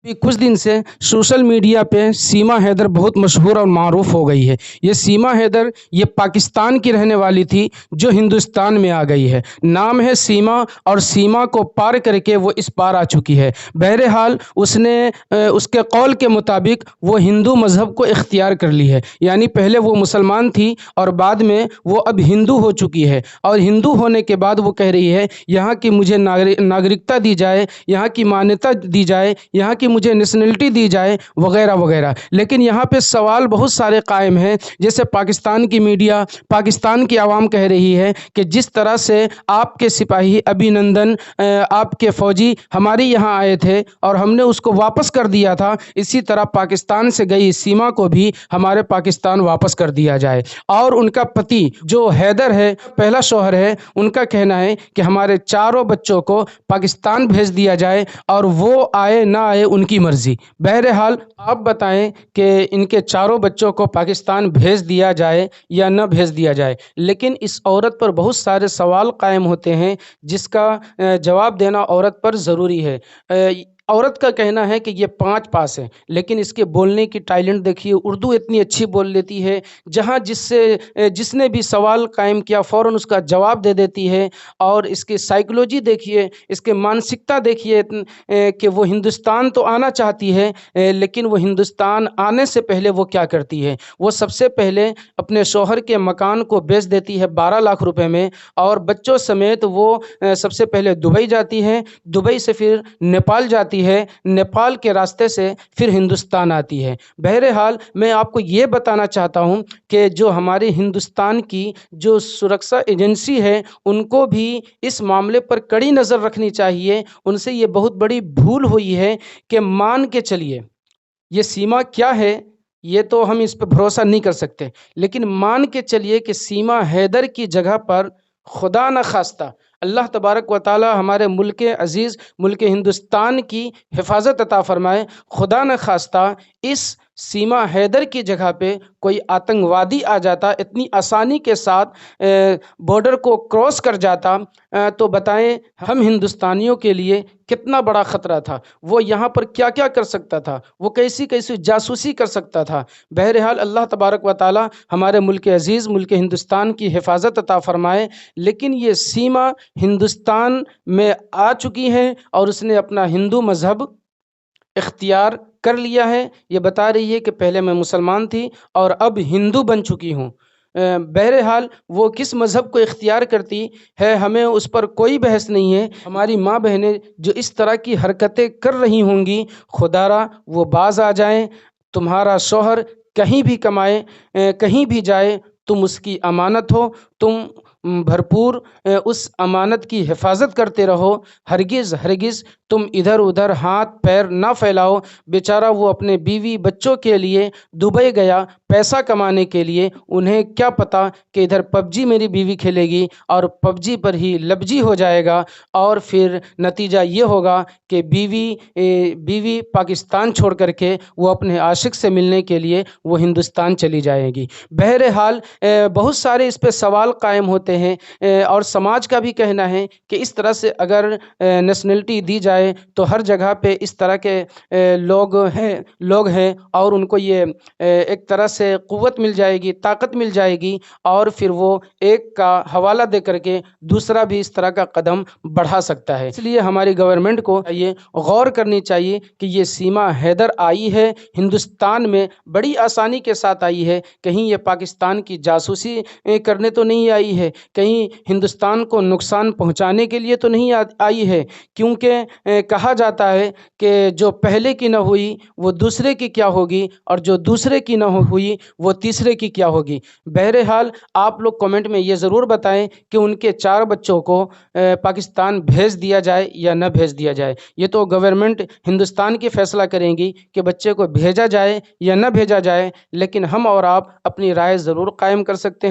कुछ दिन से सोशल मीडिया पे सीमा हैदर बहुत मशहूर और मारूफ हो गई है। ये सीमा हैदर ये पाकिस्तान की रहने वाली थी जो हिंदुस्तान में आ गई है। नाम है सीमा और सीमा को पार करके वो इस पार आ चुकी है। बहरहाल उसने उसके कौल के मुताबिक वो हिंदू मज़हब को इख्तियार कर ली है। यानी पहले वो मुसलमान थी और बाद में वो अब हिंदू हो चुकी है और हिंदू होने के बाद वो कह रही है यहाँ की मुझे नागरिकता दी जाए, यहाँ की मान्यता दी जाए, यहाँ की मुझे नेशनलिटी दी जाए वगैरह वगैरह। लेकिन यहाँ पे सवाल बहुत सारे कायम हैं। जैसे पाकिस्तान की मीडिया, पाकिस्तान की आवाम कह रही है कि जिस तरह से आपके सिपाही अभिनंदन, आपके फ़ौजी हमारे यहाँ आए थे और हमने उसको वापस कर दिया था, इसी तरह पाकिस्तान से गई सीमा को भी हमारे पाकिस्तान वापस कर दिया जाए। और उनका पति जो हैदर है, पहला शौहर है, उनका कहना है कि हमारे चारों बच्चों को पाकिस्तान भेज दिया जाए और वो आए ना आए उनकी मर्ज़ी। बहरहाल आप बताएं कि इनके चारों बच्चों को पाकिस्तान भेज दिया जाए या न भेज दिया जाए। लेकिन इस औरत पर बहुत सारे सवाल कायम होते हैं जिसका जवाब देना औरत पर ज़रूरी है। औरत का कहना है कि ये 5 पास है, लेकिन इसके बोलने की टैलेंट देखिए, उर्दू इतनी अच्छी बोल लेती है, जहाँ जिसने भी सवाल कायम किया फ़ौरन उसका जवाब दे देती है। और इसकी साइकोलॉजी देखिए, इसके मानसिकता देखिए, कि वो हिंदुस्तान तो आना चाहती है, लेकिन वो हिंदुस्तान आने से पहले वो क्या करती है, वो सबसे पहले अपने शौहर के मकान को बेच देती है 12 लाख रुपए में और बच्चों समेत वो सबसे पहले दुबई जाती है, दुबई से फिर नेपाल जाती है, नेपाल के रास्ते से फिर हिंदुस्तान आती है। बहरहाल मैं आपको ये बताना चाहता हूँ कि जो हमारे हिंदुस्तान की जो सुरक्षा एजेंसी है, उनको भी इस मामले पर कड़ी नज़र रखनी चाहिए। उनसे ये बहुत बड़ी भूल हुई है कि मान के चलिए ये सीमा क्या है, ये तो हम इस पर भरोसा नहीं कर सकते, लेकिन मान के चलिए कि सीमा हैदर की जगह पर खुदा न खास्ता अल्लाह तबारक व ताला हमारे मुल्क अज़ीज़ मुल्क हिंदुस्तान की हिफाजत अता फ़रमाए। खुदा न खास्ता इस सीमा हैदर की जगह पे कोई आतंकवादी आ जाता, इतनी आसानी के साथ बॉर्डर को क्रॉस कर जाता, तो बताएं हम हिंदुस्तानियों के लिए कितना बड़ा ख़तरा था। वो यहाँ पर क्या क्या कर सकता था, वो कैसी कैसी जासूसी कर सकता था। बहरहाल अल्लाह तबारक व ताला हमारे मुल्क अज़ीज़ मुल्क हिंदुस्तान की हिफाजत अता फ़रमाए। लेकिन ये सीमा हिंदुस्तान में आ चुकी है और उसने अपना हिंदू मज़हब इख्तियार कर लिया है। ये बता रही है कि पहले मैं मुसलमान थी और अब हिंदू बन चुकी हूँ। बहरहाल वो किस मज़हब को इख्तियार करती है हमें उस पर कोई बहस नहीं है। हमारी माँ बहनें जो इस तरह की हरकतें कर रही होंगी, खुदारा वो बाज़ आ जाएं। तुम्हारा शौहर कहीं भी कमाए, कहीं भी जाए, तुम उसकी अमानत हो, तुम भरपूर उस अमानत की हिफाजत करते रहो। हरगिज़ हरगिज़ तुम इधर उधर हाथ पैर ना फैलाओ। बेचारा वो अपने बीवी बच्चों के लिए दुबई गया पैसा कमाने के लिए, उन्हें क्या पता कि इधर पबजी मेरी बीवी खेलेगी और पबजी पर ही लबजी हो जाएगा और फिर नतीजा ये होगा कि बीवी पाकिस्तान छोड़ करके वो अपने आशिक से मिलने के लिए वो हिंदुस्तान चली जाएगी। बहरहाल बहुत सारे इस पे सवाल कायम होते हैं और समाज का भी कहना है कि इस तरह से अगर नेशनलिटी दी जाए तो हर जगह पे इस तरह के लोग हैं और उनको ये एक तरह से क़ुव्वत मिल जाएगी, ताकत मिल जाएगी और फिर वो एक का हवाला दे करके दूसरा भी इस तरह का कदम बढ़ा सकता है। इसलिए हमारी गवर्नमेंट को ये गौर करनी चाहिए कि ये सीमा हैदर आई है हिंदुस्तान में बड़ी आसानी के साथ आई है, कहीं ये पाकिस्तान की जासूसी करने तो नहीं आई है, कहीं हिंदुस्तान को नुकसान पहुंचाने के लिए तो नहीं आई है। क्योंकि कहा जाता है कि जो पहले की न हुई वो दूसरे की क्या होगी और जो दूसरे की न हुई वो तीसरे की क्या होगी। बहरहाल आप लोग कमेंट में ये ज़रूर बताएं कि उनके 4 बच्चों को पाकिस्तान भेज दिया जाए या न भेज दिया जाए। ये तो गवर्नमेंट हिंदुस्तान की फ़ैसला करेंगी कि बच्चे को भेजा जाए या न भेजा जाए, लेकिन हम और आप अपनी राय ज़रूर कायम कर सकते हैं।